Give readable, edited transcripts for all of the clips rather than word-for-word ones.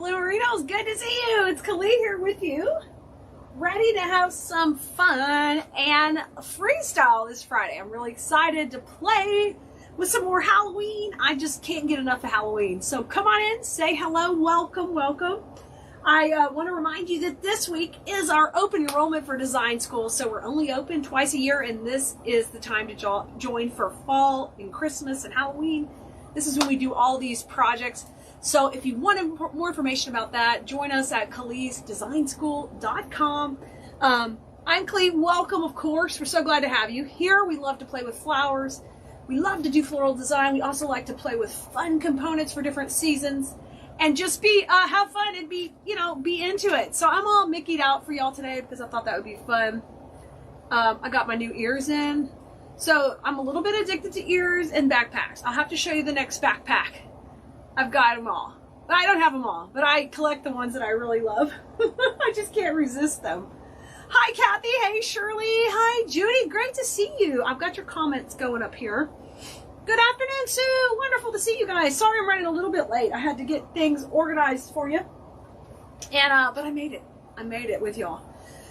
Florinos, good to see you. It's Kelea here with you, ready to have some fun and freestyle this Friday. I'm really excited to play with some more Halloween. I just can't get enough of Halloween. So come on in, say hello, welcome, welcome. I want to remind you that this week is our open enrollment for design school. So we're only open twice a year, and this is the time to join for fall and Christmas and Halloween. This is when we do all these projects. So if you want more information about that, join us at keleasdesignschool.com. I'm Kelea. Welcome, of course. We're so glad to have you here. We love to play with flowers. We love to do floral design. We also like to play with fun components for different seasons and just have fun and be into it. So I'm all Mickey'd out for y'all today because I thought that would be fun. I got my new ears in. So I'm a little bit addicted to ears and backpacks. I'll have to show you the next backpack. I've got them all. But I don't have them all, but I collect the ones that I really love. I just can't resist them. Hi, Kathy. Hey, Shirley. Hi, Judy. Great to see you. I've got your comments going up here. Good afternoon, Sue. Wonderful to see you guys. Sorry I'm running a little bit late. I had to get things organized for you. And but I made it. I made it with y'all.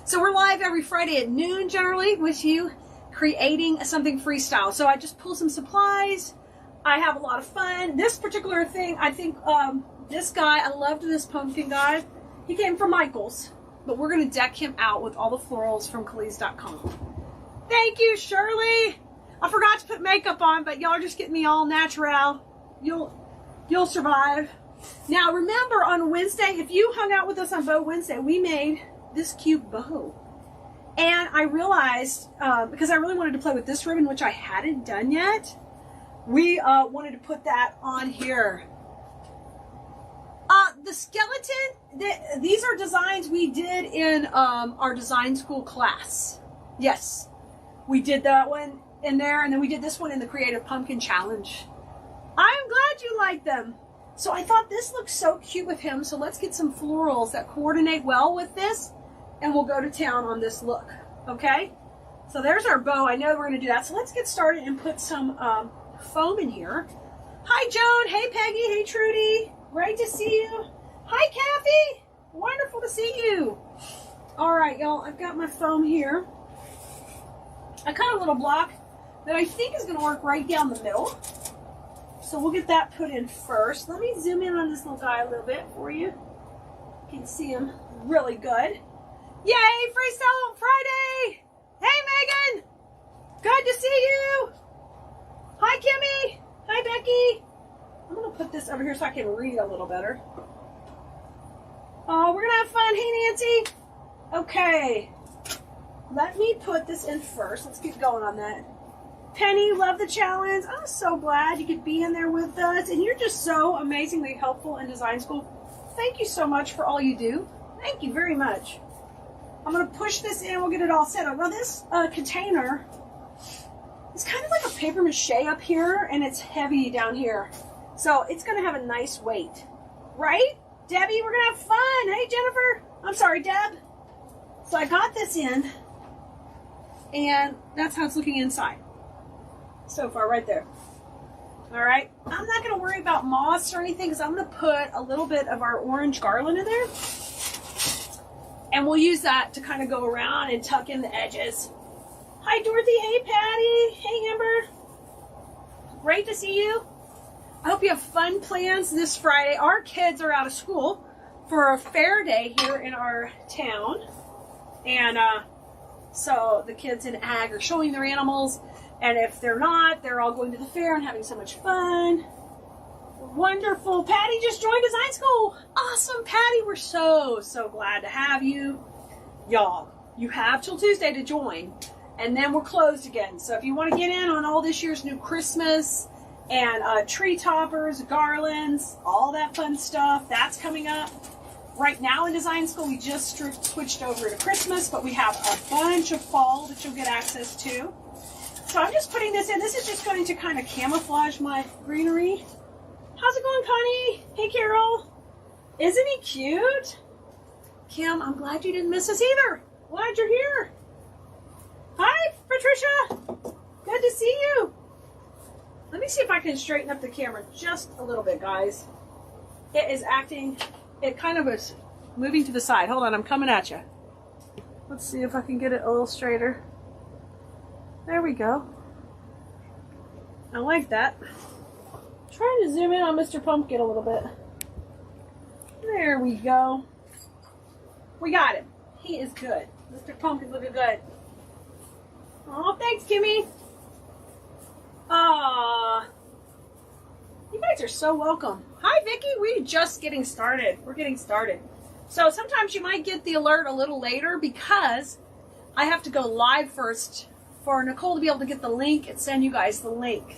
So we're live every Friday at noon generally with you, creating something freestyle. So I just pull some supplies. I have a lot of fun. This particular thing, I think this guy, I loved this pumpkin guy. He came from Michael's, but we're going to deck him out with all the florals from Keleas.com. Thank you, Shirley. I forgot to put makeup on, but y'all are just getting me all natural. You'll survive. Now, remember on Wednesday, if you hung out with us on Bow Wednesday, we made this cute bow. And I realized, because I really wanted to play with this ribbon, which I hadn't done yet, we wanted to put that on here. The skeleton, these are designs we did in our design school class. Yes, we did that one in there, and then we did this one in the Creative Pumpkin Challenge. I'm glad you like them. So I thought this looks so cute with him, so let's get some florals that coordinate well with this, and we'll go to town on this look, okay? So there's our bow. I know we're going to do that. So let's get started and put some foam in here. Hi, Joan. Hey, Peggy. Hey, Trudy. Great to see you. Hi, Kathy. Wonderful to see you. All right, y'all. I've got my foam here. I cut a little block that I think is going to work right down the middle. So we'll get that put in first. Let me zoom in on this little guy a little bit for you. You can see him really good. Yay, Freestyle Friday. Hey, Megan. Good to see you. Hi, Kimmy. Hi, Becky. I'm going to put this over here so I can read a little better. We're going to have fun. Hey, Nancy. Okay. Let me put this in first. Let's keep going on that. Penny, love the challenge. I'm so glad you could be in there with us. And you're just so amazingly helpful in design school. Thank you so much for all you do. Thank you very much. I'm going to push this in. We'll get it all set up. Now, this container, it's kind of like a paper mache up here, and it's heavy down here. So it's going to have a nice weight. Right? Debbie, we're going to have fun. Hey, Jennifer. I'm sorry, Deb. So I got this in, and that's how it's looking inside. So far, right there. All right. I'm not going to worry about moss or anything because I'm going to put a little bit of our orange garland in there. And we'll use that to kind of go around and tuck in the edges. Hi, Dorothy. Hey, Patty. Hey, Amber. Great to see you. I hope you have fun plans this Friday. Our kids are out of school for a fair day here in our town. And so the kids in ag are showing their animals. And if they're not, they're all going to the fair and having so much fun. Wonderful. Patty just joined design school. Awesome, Patty. We're so glad to have you. Y'all, you have till Tuesday to join. And then we're closed again. So if you want to get in on all this year's new Christmas and tree toppers, garlands, all that fun stuff, that's coming up. Right now in design school, we just switched over to Christmas, but we have a bunch of fall that you'll get access to. So I'm just putting this in. This is just going to kind of camouflage my greenery. How's it going, Connie? Hey, Carol. Isn't he cute? Kim, I'm glad you didn't miss us either. Glad you're here. Hi, Patricia. Good to see you. Let me see if I can straighten up the camera just a little bit, guys. It is acting it kind of is moving to the side. Hold on, I'm coming at you. Let's see if I can get it a little straighter. There we go. I like that. Trying to zoom in on Mr. Pumpkin a little bit. There we go. We got him. He is good. Mr. Pumpkin's looking good. Oh, thanks, Kimmy. You guys are so welcome. Hi, Vicki. We're just getting started. We're getting started. So sometimes you might get the alert a little later because I have to go live first for Nicole to be able to get the link and send you guys the link.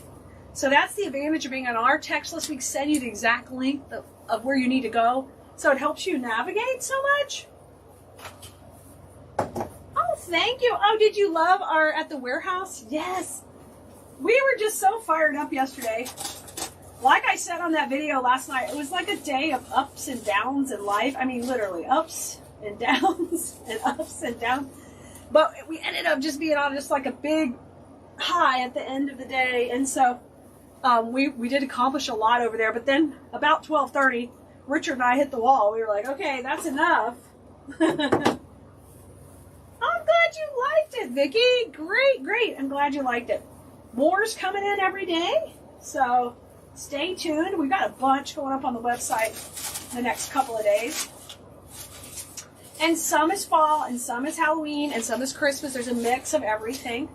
So that's the advantage of being on our text list. We can send you the exact link of where you need to go. So it helps you navigate so much. Oh, thank you. Oh, did you love our at the warehouse? Yes. We were just so fired up yesterday. Like I said on that video last night, it was like a day of ups and downs in life. I mean, literally ups and downs and ups and downs. But we ended up just being on just like a big high at the end of the day. And so we did accomplish a lot over there. But then about 12:30, Richard and I hit the wall. We were like, okay, that's enough. I'm glad you liked it, Vicki. Great, great. I'm glad you liked it. More's coming in every day. So stay tuned. We've got a bunch going up on the website the next couple of days. And some is fall, and some is Halloween, and some is Christmas. There's a mix of everything.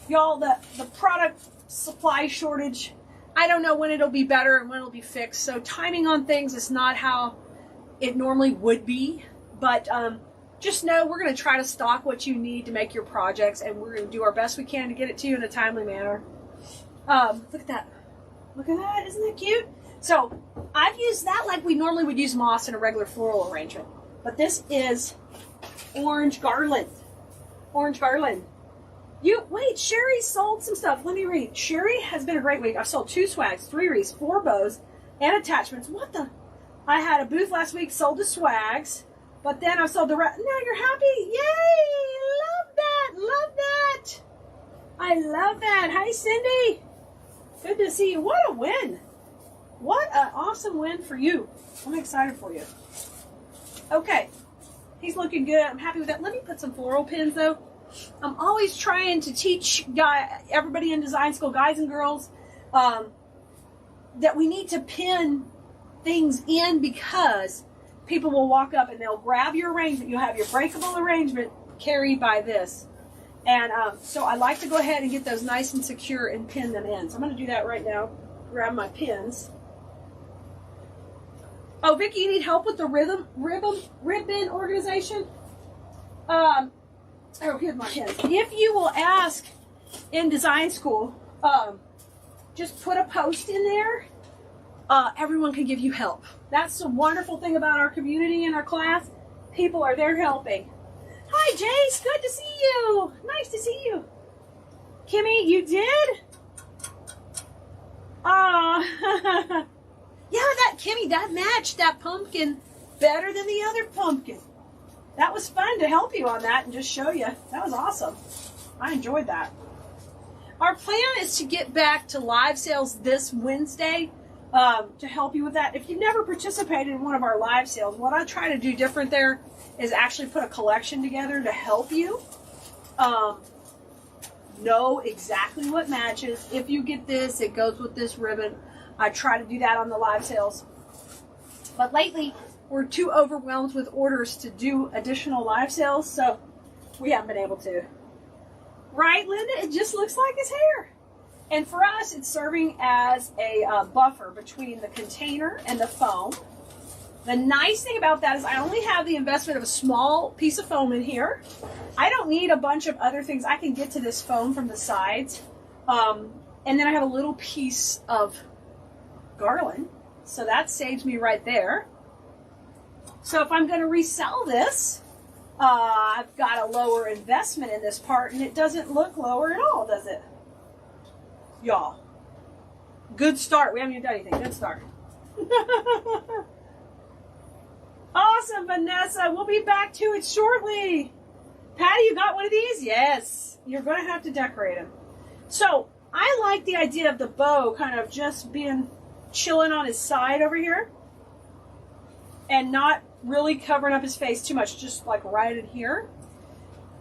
Y'all, the product supply shortage, I don't know when it'll be better and when it'll be fixed. So timing on things is not how it normally would be. But just know we're going to try to stock what you need to make your projects, and we're going to do our best we can to get it to you in a timely manner. Look at that. Look at that. Isn't that cute? So I've used that like we normally would use moss in a regular floral arrangement. But this is orange garland. Orange garland. Wait, Sherry sold some stuff. Let me read. Sherry has been a great week. I've sold 2 swags, 3 wreaths, 4 bows, and attachments. What the? I had a booth last week, sold the swags, but then I sold the rest. Now you're happy? Yay! Love that. Love that. I love that. Hi, Cindy. Good to see you. What a win. What an awesome win for you. I'm excited for you. Okay. He's looking good. I'm happy with that. Let me put some floral pins, though. I'm always trying to teach everybody in design school, guys and girls, that we need to pin things in because people will walk up and they'll grab your arrangement. You'll have your breakable arrangement carried by this. And so I like to go ahead and get those nice and secure and pin them in. So I'm going to do that right now. Grab my pins. Oh, Vicki, you need help with the ribbon organization? Oh, here's my pins. If you will ask in design school, just put a post in there. Everyone can give you help. That's the wonderful thing about our community and our class. People are there helping. Hi, Jace. Good to see you. Nice to see you. Kimmy, you did? Yeah, that Kimmy, that matched that pumpkin better than the other pumpkin. That was fun to help you on that and just show you. That was awesome. I enjoyed that. Our plan is to get back to live sales this Wednesday to help you with that. If you've never participated in one of our live sales, what I try to do different there is actually put a collection together to help you know exactly what matches. If you get this, it goes with this ribbon. I try to do that on the live sales. But lately, we're too overwhelmed with orders to do additional live sales, so we haven't been able to. Right, Linda? It just looks like his hair. And for us, it's serving as a buffer between the container and the foam. The nice thing about that is I only have the investment of a small piece of foam in here. I don't need a bunch of other things. I can get to this foam from the sides. And then I have a little piece of garland. So that saves me right there. So if I'm going to resell this, I've got a lower investment in this part, and it doesn't look lower at all, does it? Y'all. Good start. We haven't even done anything. Good start. Awesome, Vanessa. We'll be back to it shortly. Patty, you got one of these? Yes. You're going to have to decorate them. So I like the idea of the bow kind of just being chilling on his side over here. and not really covering up his face too much, just like right in here.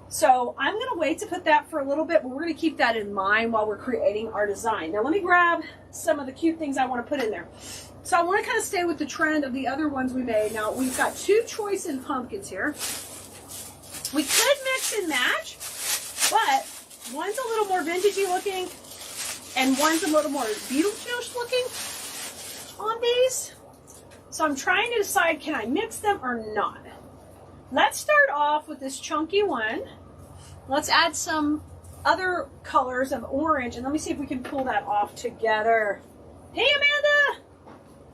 So I'm going to wait to put that for a little bit, but we're going to keep that in mind while we're creating our design. Now let me grab some of the cute things I want to put in there. So I want to kind of stay with the trend of the other ones we made. Now we've got two choice in pumpkins here. We could mix and match, but one's a little more vintagey looking and one's a little more Beetlejuice looking on these. So I'm trying to decide, can I mix them or not? Let's start off with this chunky one. Let's add some other colors of orange, and let me see if we can pull that off together. Hey, Amanda!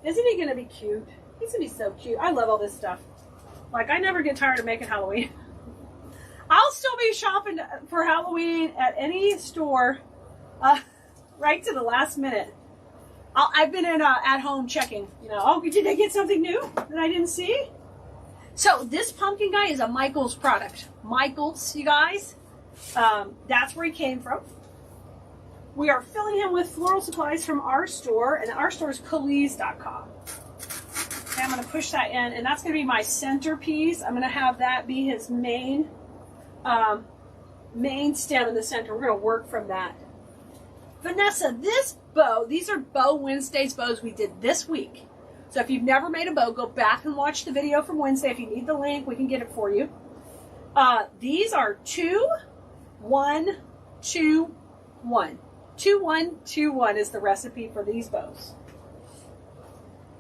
Isn't he going to be cute? He's going to be so cute. I love all this stuff. Like, I never get tired of making Halloween. I'll still be shopping for Halloween at any store right to the last minute. I've been in at home checking, you know, oh, did they get something new that I didn't see? So this pumpkin guy is a Michaels product. Michaels, you guys. That's where he came from. We are filling him with floral supplies from our store, and our store is Keleas.com. Okay, I'm going to push that in, and that's going to be my centerpiece. I'm going to have that be his main stem in the center. We're going to work from that. Vanessa, this bow, these are Bow Wednesday's bows we did this week. So if you've never made a bow, go back and watch the video from Wednesday. If you need the link, we can get it for you. These are 2, 1, 2, 1. 2, 1, 2, 1 is the recipe for these bows.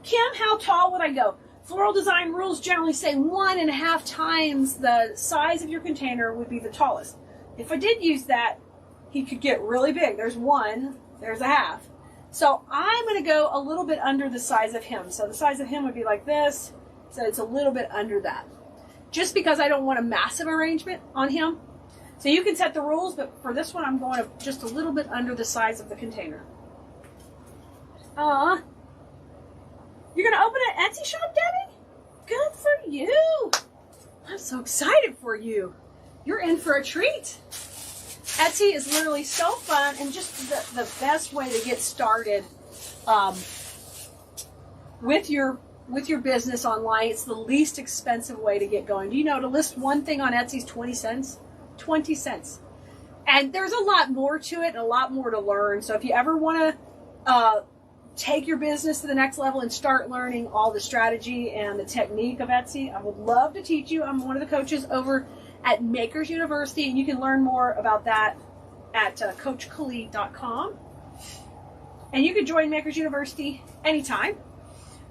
Kim, how tall would I go? Floral design rules generally say 1.5 times the size of your container would be the tallest. If I did use that, he could get really big. There's 1, there's a half. So I'm going to go a little bit under the size of him. So the size of him would be like this. So it's a little bit under that. Just because I don't want a massive arrangement on him. So you can set the rules, but for this one I'm going just a little bit under the size of the container. You're going to open an Etsy shop, Debbie? Good for you. I'm so excited for you. You're in for a treat. Etsy is literally so fun and just the best way to get started with your business online. It's the least expensive way to get going. Do you know to list one thing on Etsy is 20 cents? 20 cents. And there's a lot more to it and a lot more to learn. So if you ever want to take your business to the next level and start learning all the strategy and the technique of Etsy, I would love to teach you. I'm one of the coaches over at Makers University, and you can learn more about that at coachkelea.com. And you can join Makers University anytime.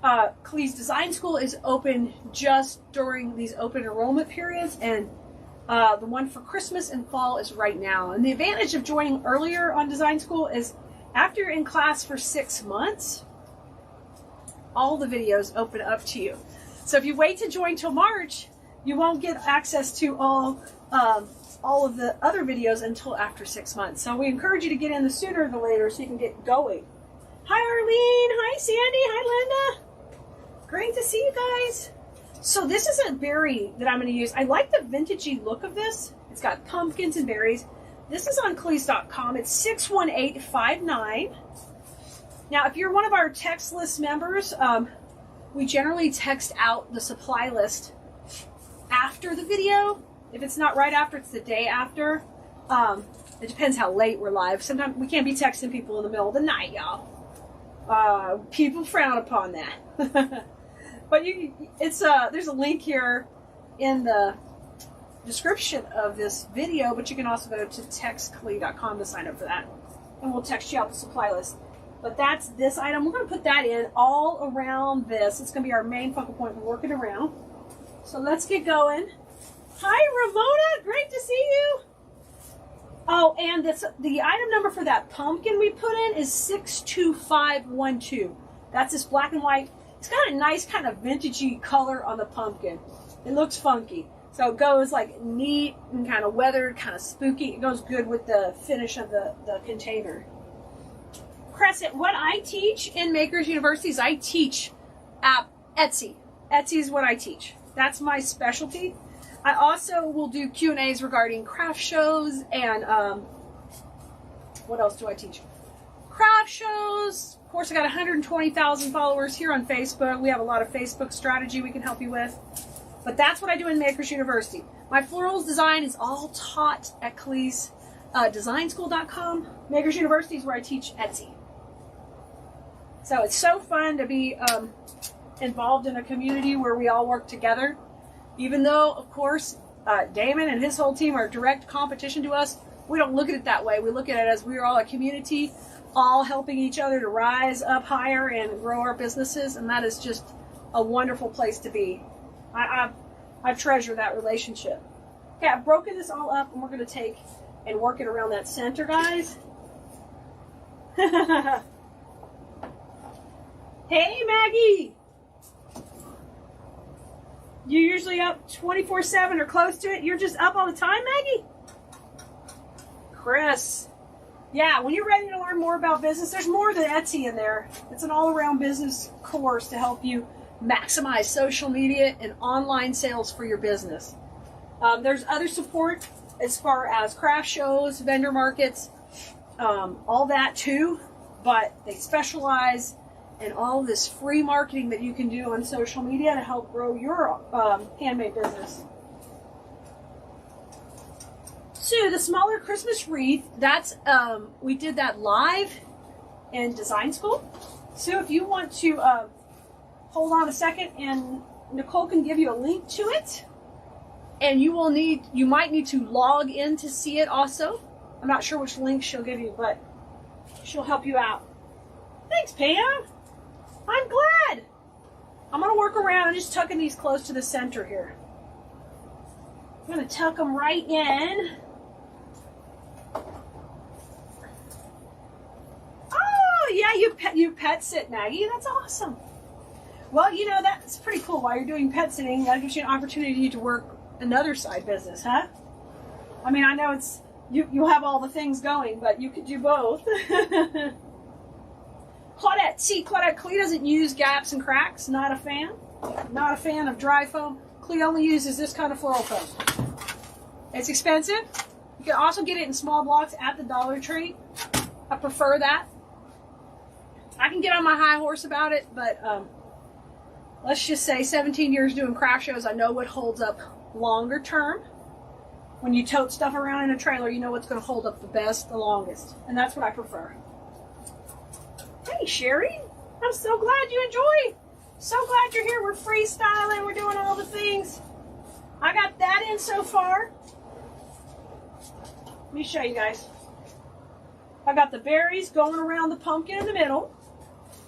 Keleas Design School is open just during these open enrollment periods, and the one for Christmas and fall is right now. And the advantage of joining earlier on Design School is after you're in class for 6 months, all the videos open up to you. So if you wait to join till March, you won't get access to all of the other videos until after 6 months. So we encourage you to get in the sooner than later so you can get going. Hi, Arlene. Hi, Sandy. Hi, Linda. Great to see you guys. So this is a berry that I'm going to use. I like the vintagey look of this. It's got pumpkins and berries. This is on Keleas.com. It's 61859. Now, if you're one of our text list members, we generally text out the supply list after the video. If it's not right after, it's the day after. It depends how late we're live. Sometimes we can't be texting people in the middle of the night, y'all. People frown upon that. But there's a link here in the description of this video, but you can also go to textkelea.com to sign up for that. And we'll text you out the supply list. But that's this item. We're going to put that in all around this. It's going to be our main focal point. We're working around. So let's get going. Hi, Ramona. Great to see you. Oh, and the item number for that pumpkin we put in is 62512. That's this black and white. It's got a nice kind of vintagey color on the pumpkin. It looks funky. So it goes like neat and kind of weathered, kind of spooky. It goes good with the finish of the container. Crescent, what I teach in Makers University is I teach at Etsy. Etsy is what I teach. That's my specialty. I also will do Q&As regarding craft shows and what else do I teach? Craft shows, course, I got 120,000 followers here on Facebook. We have a lot of Facebook strategy we can help you with. But that's what I do in Makers University. My florals design is all taught at Keleas designschool.com. Makers University is where I teach Etsy. So it's so fun to be involved in a community where we all work together. Even though, of course, Damon and his whole team are direct competition to us, we don't look at it that way. We look at it as we're all a community, all helping each other to rise up higher and grow our businesses, and that is just a wonderful place to be. I treasure that relationship. Okay, I've broken this all up, and we're going to take and work it around that center, guys. Hey, Maggie! You usually up 24/7 or close to it? You're just up all the time, Maggie? Chris. Yeah, when you're ready to learn more about business, there's more than Etsy in there. It's an all-around business course to help you maximize social media and online sales for your business. There's other support as far as craft shows, vendor markets, all that too, but they specialize in all this free marketing that you can do on social media to help grow your handmade business. So the smaller Christmas wreath, that's we did that live in design school. So if you want to hold on a second, and Nicole can give you a link to it, and you might need to log in to see it also. I'm not sure which link she'll give you, but she'll help you out. Thanks, Pam. I'm glad. I'm going to work around and just tucking these close to the center here. I'm going to tuck them right in. Oh, yeah, you pet sit, Maggie. That's awesome. Well, you know, that's pretty cool. While you're doing pet sitting, that gives you an opportunity to work another side business, huh? I mean, I know it's you'll have all the things going, but you could do both. Claudette, see, Claudette, Kelea doesn't use gaps and cracks. Not a fan. Not a fan of dry foam. Kelea only uses this kind of floral foam. It's expensive. You can also get it in small blocks at the Dollar Tree. I prefer that. I can get on my high horse about it, but let's just say 17 years doing craft shows, I know what holds up longer term. When you tote stuff around in a trailer, you know what's going to hold up the best, the longest. And that's what I prefer. Hey, Sherry. I'm so glad you enjoy. So glad you're here. We're freestyling. We're doing all the things. I got that in so far. Let me show you guys. I got the berries going around the pumpkin in the middle.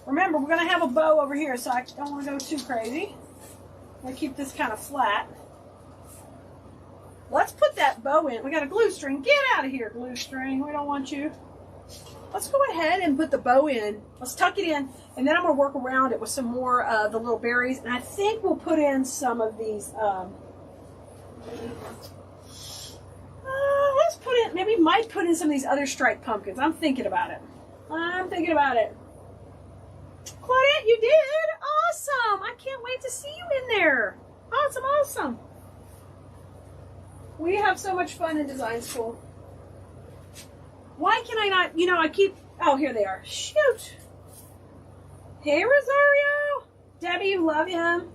Remember, we're going to have a bow over here, so I don't want to go too crazy. I'm going to keep this kind of flat. Let's put that bow in. We got a glue string. Get out of here, glue string. We don't want you. Let's go ahead and put the bow in. Let's tuck it in, and then I'm going to work around it with some more of the little berries. And I think we'll put in some of these. Let's put in, maybe might put in some of these other striped pumpkins. I'm thinking about it. Claudette, you did? Awesome. I can't wait to see you in there. Awesome, awesome. We have so much fun in design school. Why can I not, oh, here they are. Shoot. Hey, Rosario. Debbie, love him.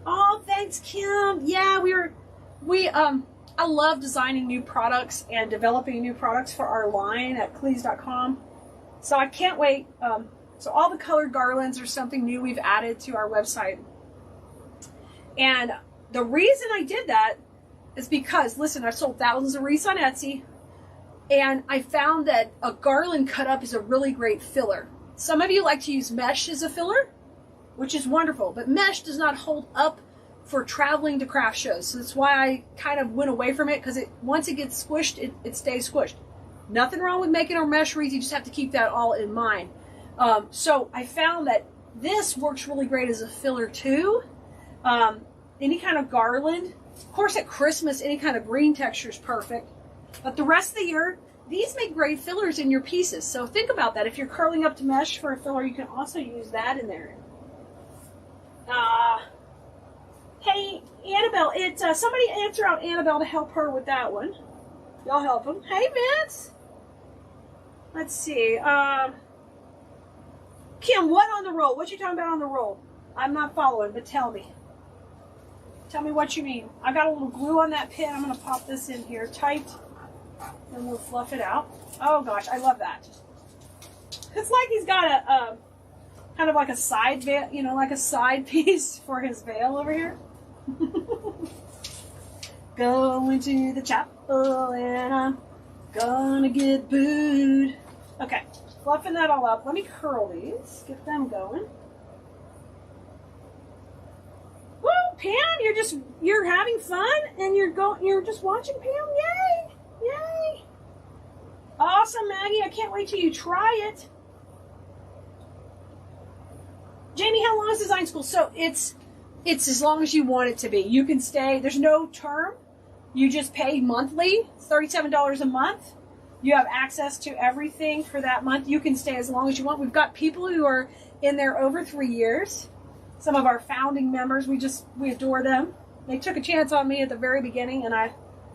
Oh, thanks, Kim. Yeah, I love designing new products and developing new products for our line at Keleas.com. So I can't wait. So all the colored garlands are something new we've added to our website. And the reason I did that is because, listen, I've sold thousands of wreaths on Etsy, and I found that a garland cut up is a really great filler. Some of you like to use mesh as a filler, which is wonderful, but mesh does not hold up for traveling to craft shows. So that's why I kind of went away from it, because once it gets squished, it stays squished. Nothing wrong with making a mesh wreath, you just have to keep that all in mind. So I found that this works really great as a filler too. Any kind of garland. Of course, at Christmas, any kind of green texture is perfect. But the rest of the year, these make great fillers in your pieces. So think about that. If you're curling up to mesh for a filler, you can also use that in there. Hey, Annabelle, somebody answer out Annabelle to help her with that one. Y'all help them. Hey, Vince. Let's see. Kim, what on the roll? What you talking about on the roll? I'm not following, but tell me. Tell me what you mean. I got a little glue on that pin. I'm going to pop this in here tight, and we'll fluff it out. Oh gosh, I love that. It's like he's got a kind of like a side veil, you know, like a side piece for his veil over here. Going to the chapel and I'm gonna get booed. Okay, fluffing that all up. Let me curl these, get them going. Well, Pam, you're having fun and you're just watching Pam. Yay! Yay! Awesome, Maggie. I can't wait till you try it. Jamie, how long is design school? So it's as long as you want it to be. You can stay. There's no term. You just pay monthly, $37 a month. You have access to everything for that month. You can stay as long as you want. We've got people who are in there over 3 years. Some of our founding members, we adore them. They took a chance on me at the very beginning, and I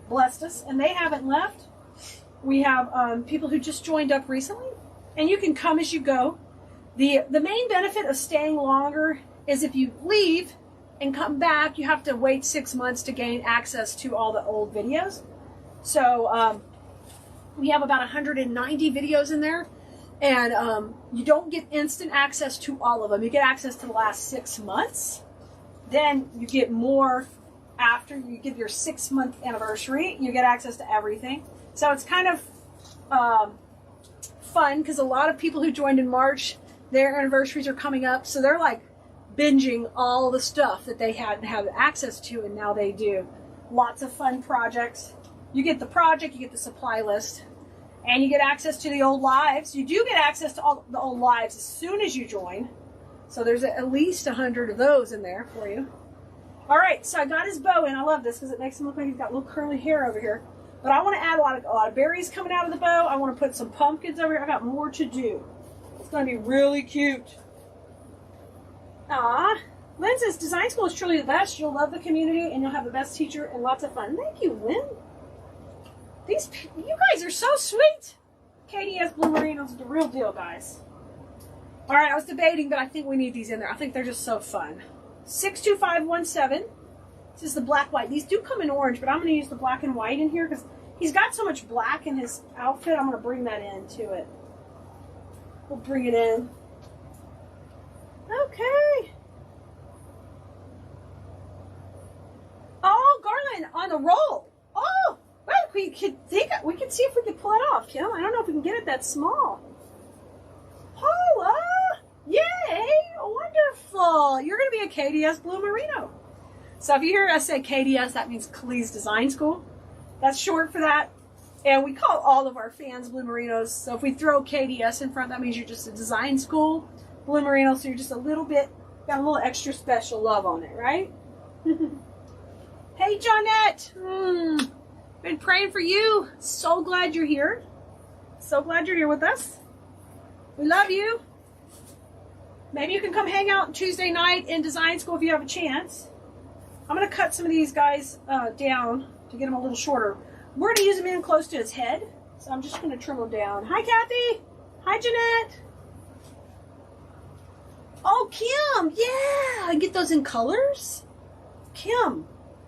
blessed us, and they haven't left. We have people who just joined up recently, and you can come as you go. The main benefit of staying longer is if you leave and come back, you have to wait 6 months to gain access to all the old videos. So we have about 190 videos in there, and you don't get instant access to all of them. You get access to the last 6 months. Then you get more after you give your 6-month anniversary. You get access to everything. So it's kind of fun because a lot of people who joined in March, their anniversaries are coming up, so they're like binging all the stuff that they hadn't had access to, and now they do. Lots of fun projects. You get the project, you get the supply list, and you get access to the old lives. You do get access to all the old lives as soon as you join. So there's at least 100 of those in there for you. All right, so I got his bow in. I love this because it makes him look like he's got little curly hair over here. But I want to add a lot of berries coming out of the bow. I want to put some pumpkins over here. I got more to do. It's going to be really cute. Ah, Lynn says, design school is truly the best. You'll love the community and you'll have the best teacher and lots of fun. Thank you, Lynn. You guys are so sweet. Keleas Blue Merinos are the real deal, guys. All right, I was debating, but I think we need these in there. I think they're just so fun. 62517. This is the black white. These do come in orange, but I'm going to use the black and white in here because he's got so much black in his outfit. I'm going to bring that into it. We'll bring it in. Okay. Oh, garland on the roll. Oh, wait, we can see if we can pull it off, Kim. I don't know if we can get it that small. Paula, yay, wonderful. You're going to be a Keleas Blue Merino. So if you hear us say Keleas, that means Keleas Design School. That's short for that. And we call all of our fans Blue Merinos. So if we throw Keleas in front, that means you're just a design school Blue Merino. So you're just a little bit, got a little extra special love on it, right? Hey, Johnette. Been praying for you. So glad you're here. So glad you're here with us. We love you. Maybe you can come hang out Tuesday night in design school if you have a chance. I'm going to cut some of these guys down to get them a little shorter. We're going to use them in close to his head, so I'm just going to trim them down. Hi, Kathy. Hi, Jeanette. Oh, Kim. Yeah, I get those in colors. Kim.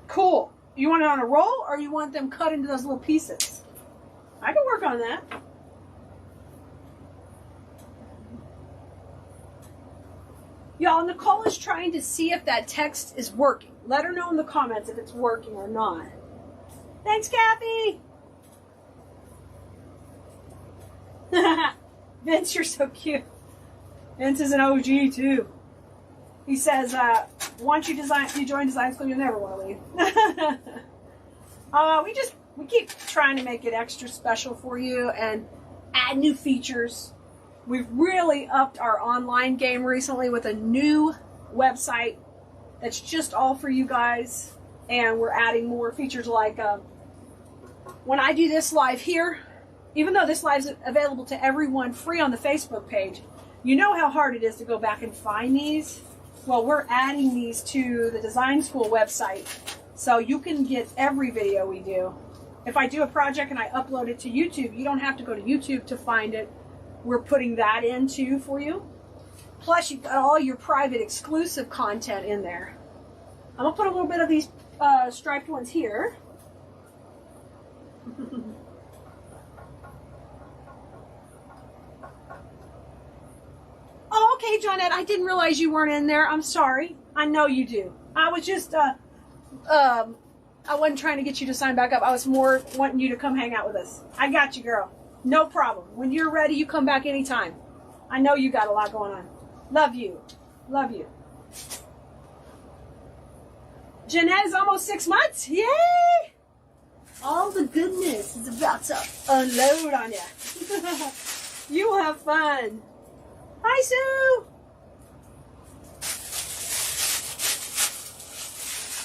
Cool. You want it on a roll, or you want them cut into those little pieces? I can work on that. Y'all, Nicole is trying to see if that text is working. Let her know in the comments if it's working or not. Thanks, Kathy. Vince, you're so cute. Vince is an OG too. He says, once you join design school, you'll never want to leave. We keep trying to make it extra special for you and add new features. We've really upped our online game recently with a new website that's just all for you guys, and we're adding more features like when I do this live here, even though this live is available to everyone free on the Facebook page, you know how hard it is to go back and find these. Well, we're adding these to the design school website so you can get every video we do. If I do a project and I upload it to YouTube, you don't have to go to YouTube to find it. we're putting that in too for you. Plus, you've got all your private exclusive content in there. I'm going to put a little bit of these striped ones here. Oh, okay, Johnette, I didn't realize you weren't in there. I'm sorry. I know you do. I was just, I wasn't trying to get you to sign back up. I was more wanting you to come hang out with us. I got you, girl. No problem. When you're ready, you come back anytime. I know you got a lot going on. Love you. Love you. Jeanette is almost 6 months. Yay! All the goodness is about to unload on you. You will have fun. Hi, Sue.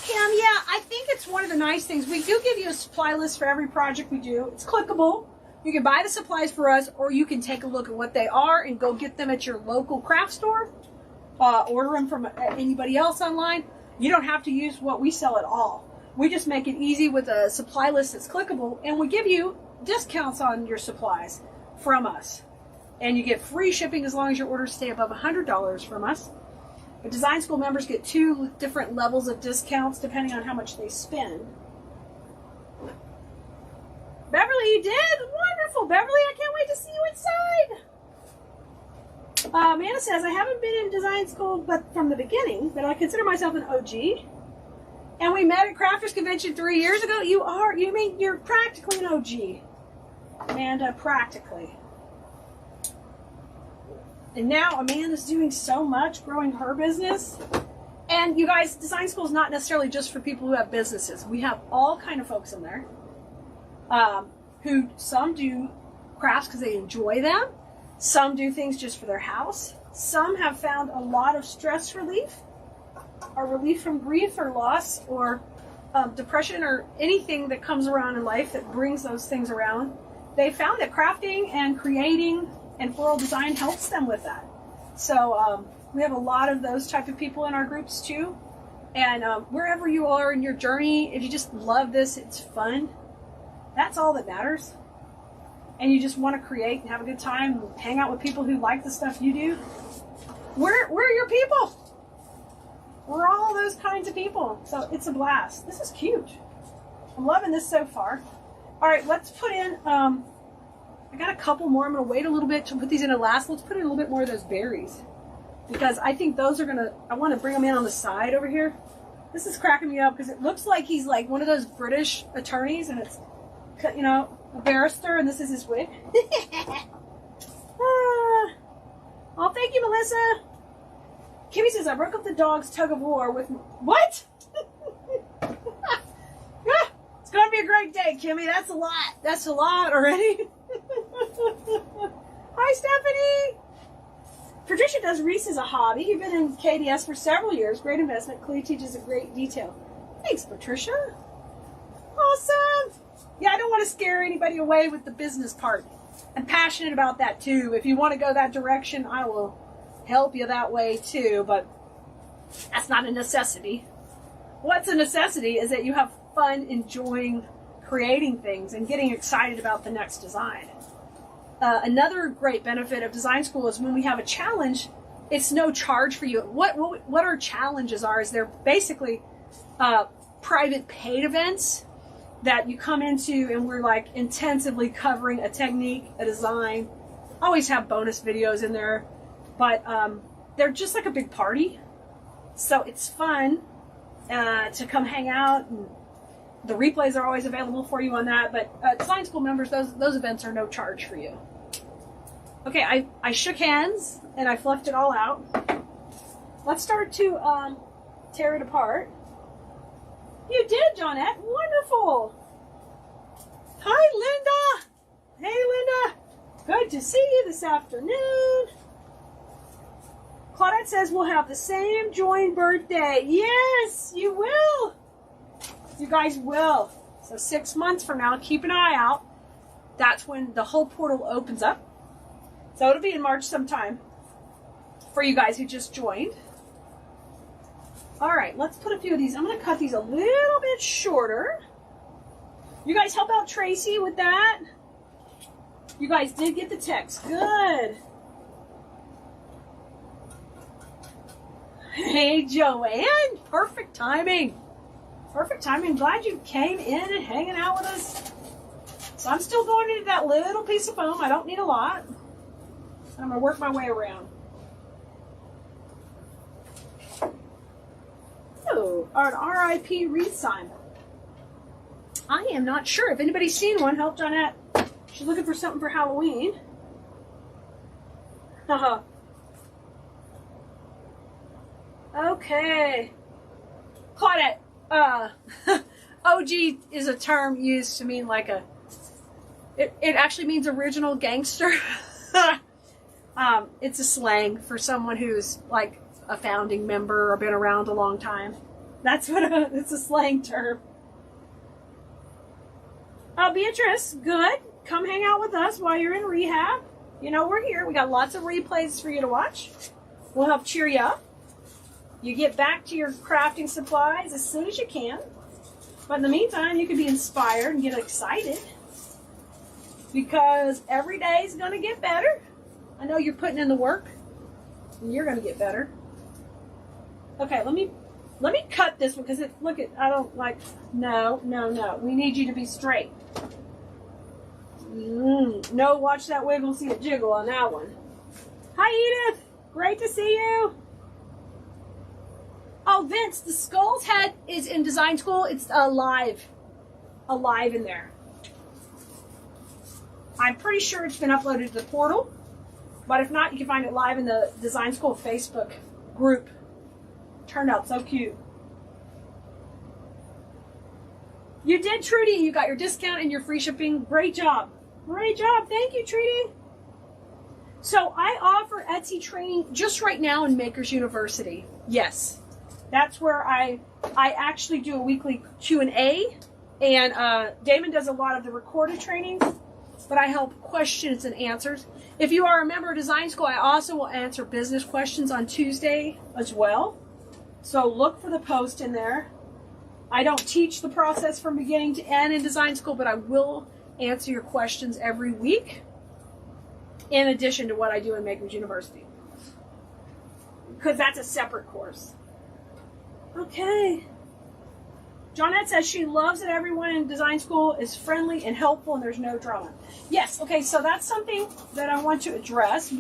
Kim, yeah, I think it's one of the nice things. We do give you a supply list for every project we do. It's clickable. You can buy the supplies for us, or you can take a look at what they are and go get them at your local craft store. Order them from anybody else online. You don't have to use what we sell at all. We just make it easy with a supply list that's clickable, and we give you discounts on your supplies from us. And you get free shipping as long as your orders stay above $100 from us. The Design School members get 2 different levels of discounts depending on how much they spend. Beverly, you did? Wonderful, Beverly. I can't wait to see you inside. Amanda says, I haven't been in design school but from the beginning, but I consider myself an OG. And we met at Crafters Convention 3 years ago. You mean you're practically an OG. Amanda, practically. And now Amanda's doing so much growing her business. And you guys, design school is not necessarily just for people who have businesses. We have all kind of folks in there. Who some do crafts because they enjoy them. Some do things just for their house. Some have found a lot of stress relief or relief from grief or loss or depression or anything that comes around in life that brings those things around. They found that crafting and creating and floral design helps them with that. So we have a lot of those type of people in our groups too. And wherever you are in your journey, if you just love this, it's fun. That's all that matters. And you just want to create and have a good time, and hang out with people who like the stuff you do. We're your people. We're all those kinds of people. So it's a blast. This is cute. I'm loving this so far. All right, let's put in, I got a couple more. I'm going to wait a little bit to put these in a last. Let's put in a little bit more of those berries. Because I think those are going to, I want to bring them in on the side over here. This is cracking me up because it looks like he's like one of those British attorneys, and it's, you know, a barrister, and this is his wig. Oh, thank you, Melissa. Kimmy says, I broke up the dog's tug of war with... What? It's going to be a great day, Kimmy. That's a lot. That's a lot already. Hi, Stephanie. Patricia does Reese as a hobby. You've been in KDS for several years. Great investment. Kelea teaches a great detail. Thanks, Patricia. Awesome. Yeah, I don't want to scare anybody away with the business part. I'm passionate about that too. If you want to go that direction, I will help you that way too, but that's not a necessity. What's a necessity is that you have fun enjoying creating things and getting excited about the next design. Another great benefit of design school is when we have a challenge, it's no charge for you. What our challenges are is they're basically private paid events that you come into, and we're like intensively covering a technique, a design. Always have bonus videos in there, but they're just like a big party. So it's fun to come hang out, and the replays are always available for you on that. But design school members, those events are no charge for you. Okay, I shook hands and I fluffed it all out. Let's start to tear it apart. You did, Johnette. Wonderful. Hi, Linda. Hey, Linda. Good to see you this afternoon. Claudette says we'll have the same joint birthday. Yes, you will. You guys will. So 6 months from now, keep an eye out. That's when the whole portal opens up. So it'll be in March sometime for you guys who just joined. All right, let's put a few of these. I'm going to cut these a little bit shorter. You guys help out Tracy with that. You guys did get the text. Good. Hey, Joanne. Perfect timing. Perfect timing. Glad you came in and hanging out with us. So I'm still going into that little piece of foam. I don't need a lot. I'm going to work my way around. Oh, an RIP wreath sign. I am not sure. If anybody's seen one, help Johnette. She's looking for something for Halloween. Haha. Okay. Claudette, OG is a term used to mean like a, it actually means original gangster. It's a slang for someone who's like a founding member or been around a long time. That's what it's a slang term. Beatrice, good. Come hang out with us while you're in rehab. You know, we're here. We got lots of replays for you to watch. We'll help cheer you up. You get back to your crafting supplies as soon as you can. But in the meantime, you can be inspired and get excited. Because every day is going to get better. I know you're putting in the work. And you're going to get better. Okay, let me cut this one because I don't like, no. We need you to be straight. No, watch that wiggle, see it jiggle on that one. Hi, Edith. Great to see you. Oh, Vince, the skull's head is in design school. It's alive in there. I'm pretty sure it's been uploaded to the portal, but if not, you can find it live in the design school Facebook group. Turned out so cute. You did, Trudy. You got your discount and your free shipping. Great job. Great job. Thank you, Trudy. So I offer Etsy training just right now in Makers University. Yes. That's where I actually do a weekly Q&A, and Damon does a lot of the recorded trainings, but I help questions and answers. If you are a member of Design School, I also will answer business questions on Tuesday as well. So look for the post in there. I don't teach the process from beginning to end in Design School, but I will answer your questions every week, in addition to what I do in Makers University, because that's a separate course. Okay. Johnette says she loves that everyone in design school is friendly and helpful and there's no drama. Yes, okay, so that's something that I want to address.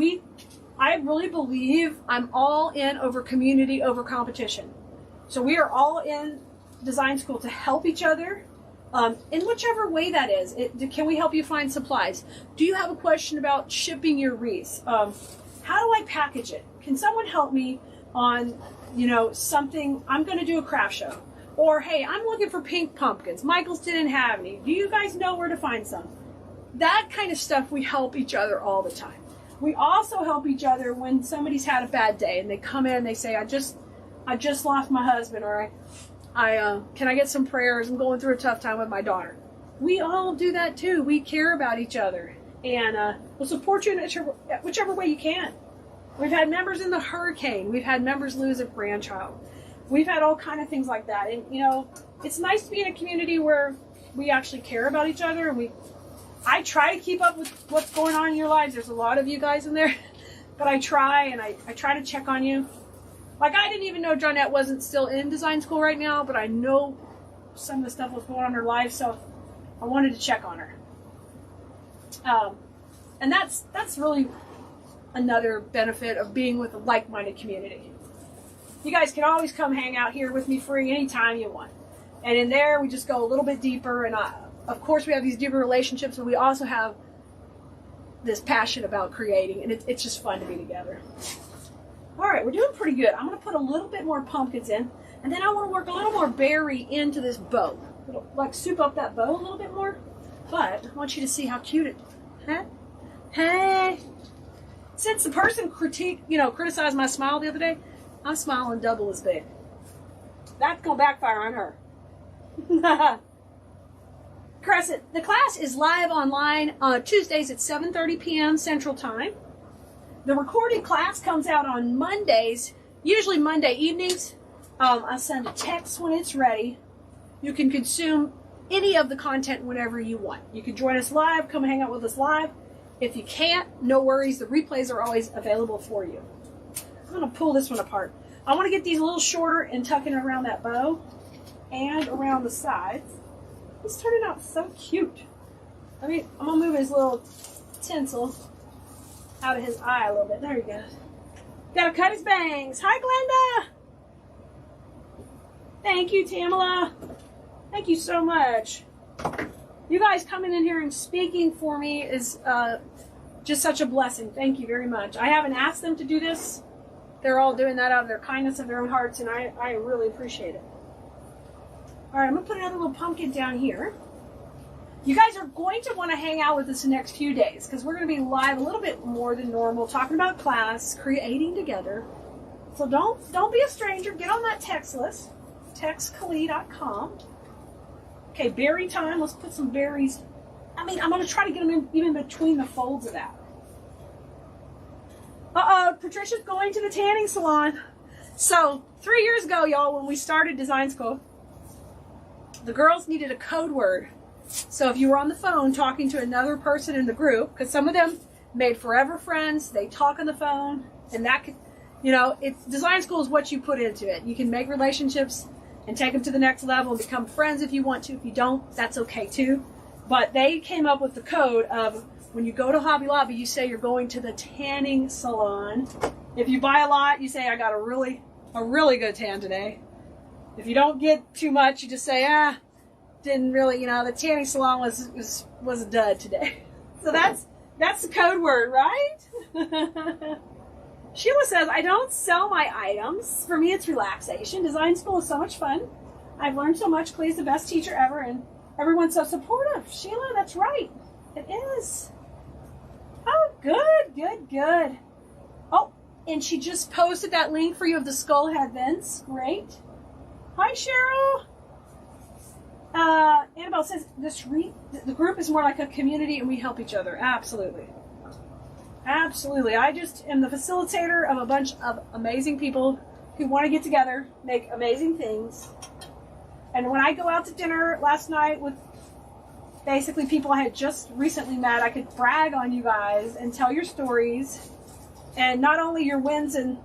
I really believe I'm all in over community, over competition. So we are all in design school to help each other in whichever way that is. Can we help you find supplies? Do you have a question about shipping your wreaths? How do I package it? Can someone help me on, something? I'm going to do a craft show. Or, hey, I'm looking for pink pumpkins. Michael's didn't have any. Do you guys know where to find some? That kind of stuff, we help each other all the time. We also help each other when somebody's had a bad day and they come in and they say, I just lost my husband, or can I get some prayers? I'm going through a tough time with my daughter. We all do that too. We care about each other, and we'll support you in whichever way you can. We've had members in the hurricane. We've had members lose a grandchild. We've had all kind of things like that. And, it's nice to be in a community where we actually care about each other. And I try to keep up with what's going on in your lives. There's a lot of you guys in there. But I try, and I try to check on you. Like, I didn't even know Johnette wasn't still in design school right now, but I know some of the stuff was going on in her life, so I wanted to check on her. And that's really another benefit of being with a like-minded community. You guys can always come hang out here with me free anytime you want. And in there, we just go a little bit deeper. And of course, we have these deeper relationships, but we also have this passion about creating. And it's just fun to be together. All right, we're doing pretty good. I'm going to put a little bit more pumpkins in. And then I want to work a little more berry into this bow. It'll, like, soup up that bow a little bit more. But I want you to see how cute it is. Huh? Hey. Since the person criticized my smile the other day, I'm smiling double as big. That's going to backfire on her. Crescent, the class is live online on Tuesdays at 7:30 p.m. Central Time. The recorded class comes out on Mondays, usually Monday evenings. I'll send a text when it's ready. You can consume any of the content whenever you want. You can join us live, come hang out with us live, If you can't, no worries. The replays are always available for you. I'm going to pull this one apart. I want to get these a little shorter and tuck it around that bow and around the sides. It's turning out so cute. I'm going to move his little tinsel out of his eye a little bit. There he goes. Got to cut his bangs. Hi, Glenda. Thank you, Tamala. Thank you so much. You guys coming in here and speaking for me is just such a blessing. Thank you very much. I haven't asked them to do this. They're all doing that out of their kindness of their own hearts, and I really appreciate it. All right, I'm going to put another little pumpkin down here. You guys are going to want to hang out with us the next few days because we're going to be live a little bit more than normal, talking about class, creating together. So don't be a stranger. Get on that text list. TextKelea.com. Okay, berry time. Let's put some berries. I'm going to try to get them in, even between the folds of that. Uh-oh, Patricia's going to the tanning salon. So 3 years ago, y'all, when we started design school, the girls needed a code word. So if you were on the phone talking to another person in the group, because some of them made forever friends, they talk on the phone, and that could, design school is what you put into it. You can make relationships and take them to the next level and become friends if you want to. If you don't, that's okay too. But they came up with the code of when you go to Hobby Lobby, you say you're going to the tanning salon. If you buy a lot, you say, I got a really good tan today. If you don't get too much, you just say, didn't really, the tanning salon was a dud today. So that's the code word, right? Sheila says, I don't sell my items. For me, it's relaxation. Design school is so much fun. I've learned so much. Clea's the best teacher ever, and everyone's so supportive. Sheila, that's right. It is. Oh, good. Oh, and she just posted that link for you of the skull head vents. Great. Hi, Cheryl. Annabelle says, the group is more like a community and we help each other. Absolutely. Absolutely. I just am the facilitator of a bunch of amazing people who want to get together, make amazing things. And when I go out to dinner last night with basically people I had just recently met, I could brag on you guys and tell your stories. And not only your wins and,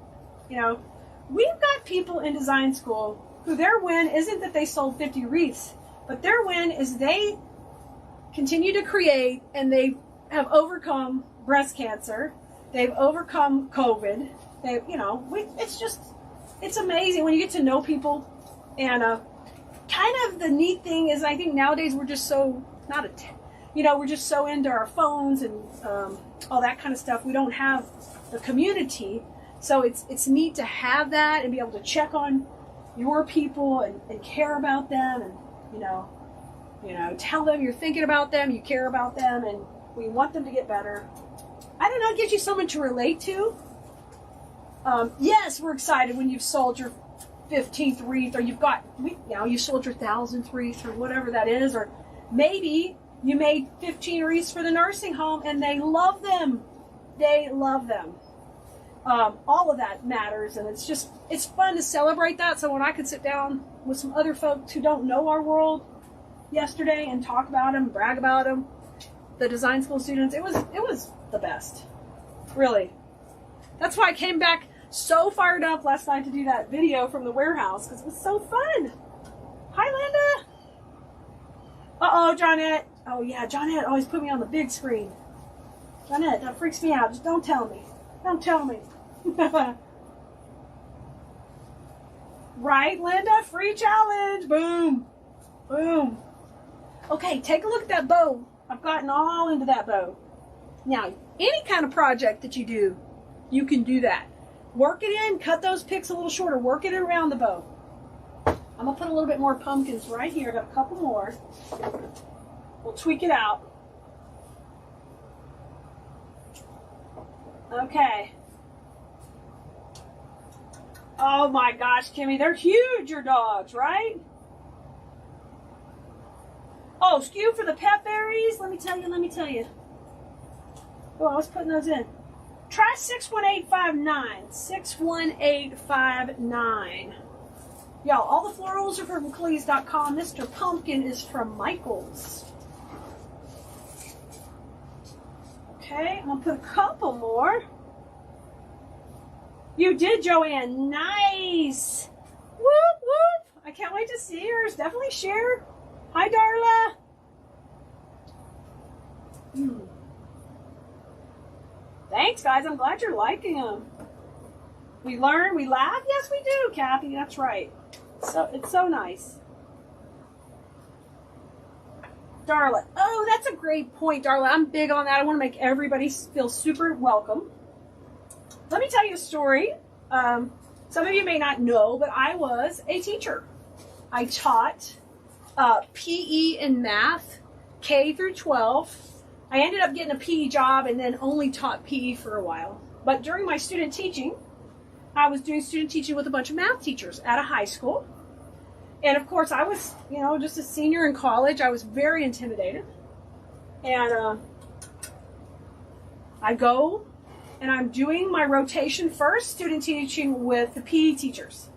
we've got people in design school who their win isn't that they sold 50 wreaths, but their win is they continue to create and they have overcome breast cancer. They've overcome COVID. It's amazing when you get to know people. And kind of the neat thing is I think nowadays we're just so, we're just so into our phones and all that kind of stuff. We don't have the community. So it's neat to have that and be able to check on your people and care about them and, tell them you're thinking about them, you care about them, and we want them to get better. I don't know, it gives you someone to relate to. Yes, we're excited when you've sold your 15th wreath, or you sold your 1,000th wreath, or whatever that is, or maybe you made 15 wreaths for the nursing home and they love them. They love them. All of that matters, and it's fun to celebrate that. So when I could sit down with some other folks who don't know our world yesterday and talk about them, brag about them, the design school students, it was the best, really. That's why I came back so fired up last night to do that video from the warehouse, because it was so fun. Hi, Linda. Uh-oh, Johnette. Oh, yeah, Johnette always put me on the big screen. Johnette, that freaks me out. Just don't tell me. Don't tell me. Right, Linda? Free challenge. Boom. Boom. Okay, take a look at that bow. I've gotten all into that bow. Now, any kind of project that you do, you can do that. Work it in, cut those picks a little shorter, work it around the bow. I'm going to put a little bit more pumpkins right here. I've got a couple more. We'll tweak it out. Okay. Oh my gosh, Kimmy, they're huge, your dogs, right? Oh, skew for the pet berries. Let me tell you. Oh, I was putting those in. Try 61859. 61859. Y'all, all the florals are from Keleas.com. Mr. Pumpkin is from Michaels. Okay, I'm gonna put a couple more. You did, Joanne. Nice. Whoop, whoop. I can't wait to see yours. Definitely share. Hi, Darla. Thanks, guys. I'm glad you're liking them. We learn, we laugh. Yes, we do, Kathy. That's right. So it's so nice. Darla. Oh, that's a great point, Darla. I'm big on that. I want to make everybody feel super welcome. Let me tell you a story. Some of you may not know, but I was a teacher. I taught PE and math, K through 12. I ended up getting a PE job and then only taught PE for a while. But during my student teaching, I was doing student teaching with a bunch of math teachers at a high school. And of course, I was, just a senior in college. I was very intimidated. And I go and I'm doing my rotation first, student teaching with the PE teachers.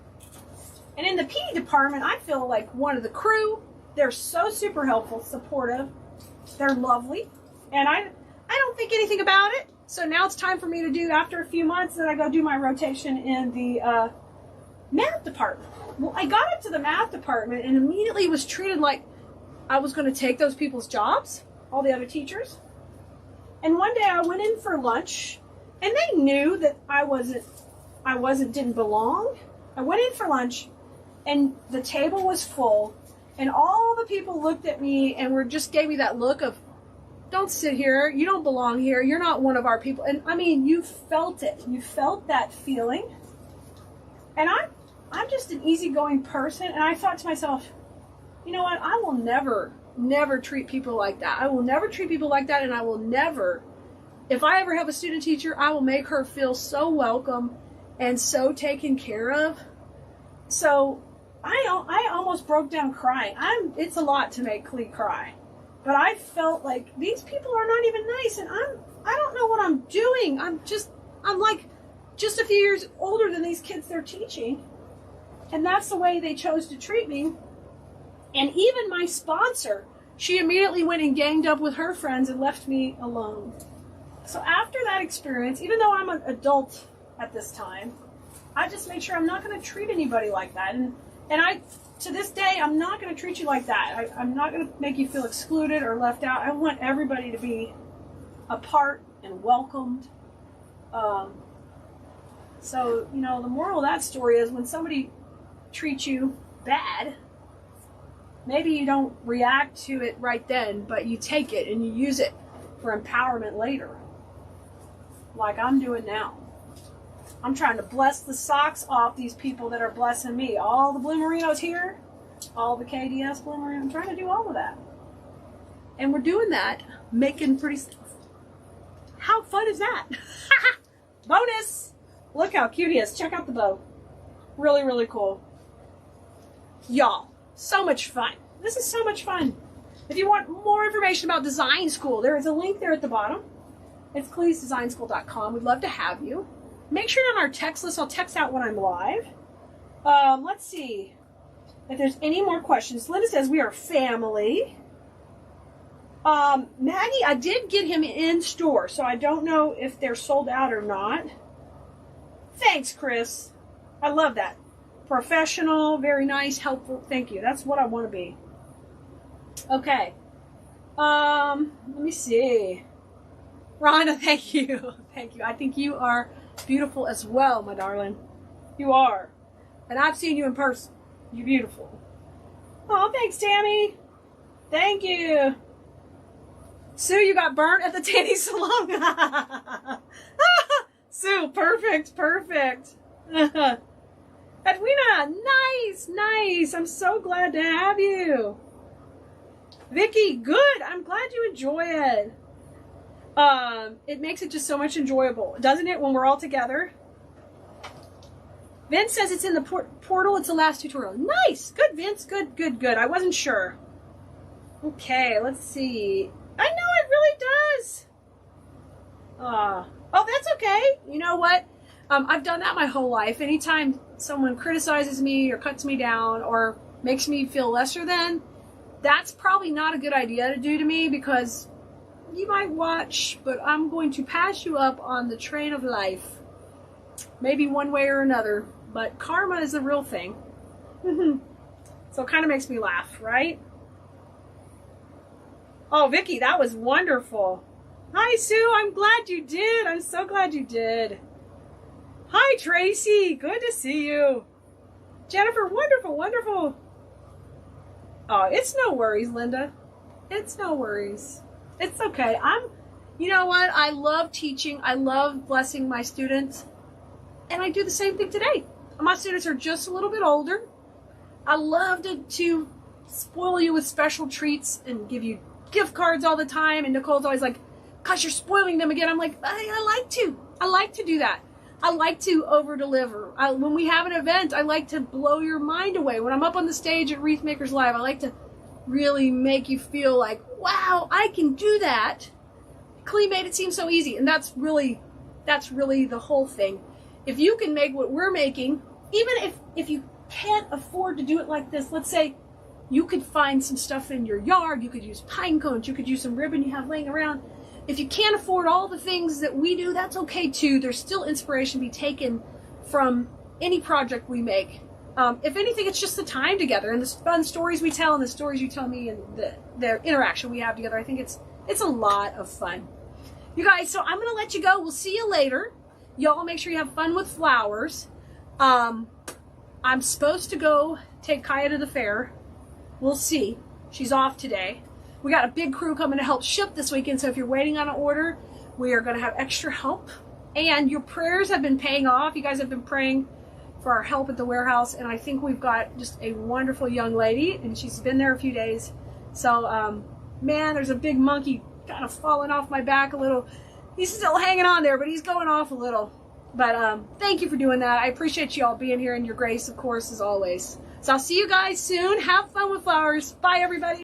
And in the PE department, I feel like one of the crew. They're so super helpful, supportive. They're lovely. And I don't think anything about it. So now it's time for me to do, after a few months, then I go do my rotation in the math department. Well, I got up to the math department and immediately was treated like I was going to take those people's jobs, all the other teachers. And one day I went in for lunch and they knew that I didn't belong. I went in for lunch and the table was full and all the people looked at me and just gave me that look of, don't sit here, you don't belong here, you're not one of our people. And I mean, you felt it. You felt that feeling. And I'm just an easygoing person, and I thought to myself, you know what, I will never treat people like that. I will never treat people like that, and I will never, if I ever have a student teacher, I will make her feel so welcome and so taken care of. So I almost broke down crying. It's a lot to make Kelea cry. But I felt like these people are not even nice, and I don't know what I'm doing. I'm like just a few years older than these kids they're teaching. And that's the way they chose to treat me. And even my sponsor, she immediately went and ganged up with her friends and left me alone. So after that experience, even though I'm an adult at this time, I just made sure I'm not going to treat anybody like that. And to this day, I'm not going to treat you like that. I'm not going to make you feel excluded or left out. I want everybody to be a part and welcomed. So, the moral of that story is when somebody treats you bad, maybe you don't react to it right then, but you take it and you use it for empowerment later. Like I'm doing now. I'm trying to bless the socks off these people that are blessing me. All the Blue Merinos here, all the KDS Blue Merino. I'm trying to do all of that. And we're doing that, making pretty stuff. How fun is that? Bonus! Look how cute he is. Check out the bow. Really, really cool. Y'all, so much fun. This is so much fun. If you want more information about design school, there is a link there at the bottom. It's keleasdesignschool.com. We'd love to have you. Make sure you're on our text list. I'll text out when I'm live. Let's see if there's any more questions. Linda says we are family. Maggie, I did get him in store, so I don't know if they're sold out or not. Thanks, Chris. I love that. Professional, very nice, helpful. Thank you. That's what I want to be. Okay. Let me see. Rhonda, thank you. Thank you. I think you are beautiful as well, my darling. You are. And I've seen you in person. You're beautiful. Oh, thanks, Tammy. Thank you. Sue, you got burnt at the tanning salon. Sue, perfect, perfect. Edwina, nice, nice. I'm so glad to have you. Vicky, good. I'm glad you enjoy it. It makes it just so much enjoyable, doesn't it, when we're all together? Vince says it's in the portal. It's the last tutorial. Nice. Good, Vince. Good, good, good. I wasn't sure. Okay, let's see. I know it really does. Oh, that's okay. You know what? I've done that my whole life. Anytime someone criticizes me or cuts me down or makes me feel lesser than, that's probably not a good idea to do to me because you might watch, but I'm going to pass you up on the train of life. Maybe one way or another, but karma is a real thing. So it kind of makes me laugh, right? Oh, Vicky, that was wonderful. Hi, Sue. I'm glad you did. I'm so glad you did. Hi, Tracy. Good to see you. Jennifer, wonderful, wonderful. Oh, it's no worries, Linda. It's no worries. It's okay. You know what? I love teaching. I love blessing my students. And I do the same thing today. My students are just a little bit older. I love to spoil you with special treats and give you gift cards all the time. And Nicole's always like, gosh, you're spoiling them again. I'm like, I like to. I like to do that. I like to over-deliver. When we have an event, I like to blow your mind away. When I'm up on the stage at Wreath Makers Live, I like to really make you feel like, wow, I can do that. Kelea made it seem so easy. And that's really the whole thing. If you can make what we're making, even if you can't afford to do it like this, let's say you could find some stuff in your yard, you could use pine cones, you could use some ribbon you have laying around. If you can't afford all the things that we do, that's okay too. There's still inspiration to be taken from any project we make. If anything, it's just the time together and the fun stories we tell and the stories you tell me and the interaction we have together. I think it's a lot of fun. You guys, so I'm going to let you go. We'll see you later. Y'all make sure you have fun with flowers. I'm supposed to go take Kaya to the fair. We'll see. She's off today. We got a big crew coming to help ship this weekend, so if you're waiting on an order, we are going to have extra help. And your prayers have been paying off. You guys have been praying for our help at the warehouse, and I think we've got just a wonderful young lady, and she's been there a few days. So, man, there's a big monkey kind of falling off my back a little. He's still hanging on there, but he's going off a little. But thank you for doing that. I appreciate you all being here and your grace, of course, as always. So I'll see you guys soon. Have fun with flowers. Bye, everybody.